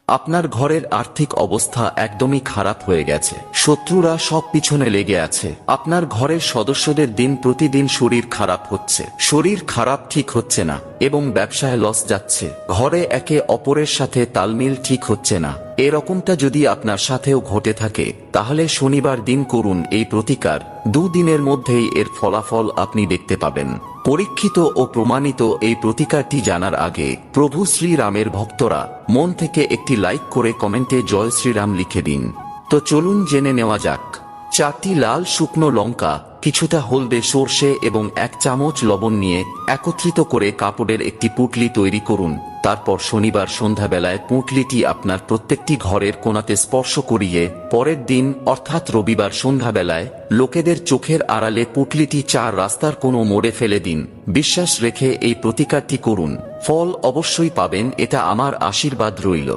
আপনার ঘরের আর্থিক অবস্থা একদমই খারাপ হয়ে গেছে, শত্রুরা সব পিছনে লেগে আছে। আপনার ঘরের সদস্যদের দিন প্রতিদিন শরীর খারাপ হচ্ছে, শরীর খারাপ ঠিক হচ্ছে না এবং ব্যবসায় লস যাচ্ছে। ঘরে একে অপরের সাথে তালমিল ঠিক হচ্ছে না। এরকমটা যদি আপনার সাথেও ঘটে থাকে তাহলে শনিবার দিন করুন এই প্রতিকার। 2 দিনের মধ্যেই এর ফলাফল আপনি দেখতে পাবেন। পরীক্ষিত ও প্রমাণিত এই প্রতিকারটি জানার আগে প্রভু শ্রীরামের ভক্তরা মন থেকে একটি লাইক করে কমেন্টে জয় শ্রীরাম লিখে দিন। তো চলুন জেনে নেওয়া যাক। 4টি লাল শুকনো লঙ্কা, কিছুটা হলদে সর্ষে এবং 1 চামচ লবণ নিয়ে একত্রিত করে কাপড়ের একটি পুঁটলি তৈরি করুন। তারপর শনিবার সন্ধ্যাবেলায় পুঁটলিটি আপনার প্রত্যেকটি ঘরের কোণাতে স্পর্শ করিয়ে পরের দিন অর্থাৎ রবিবার সন্ধ্যাবেলায় লোকেদের চোখের আড়ালে পুঁটলিটি 4 রাস্তার কোনো মোড়ে ফেলে দিন। বিশ্বাস রেখে এই প্রতিকারটি করুন, ফল অবশ্যই পাবেন, এটা আমার আশীর্বাদ রইল।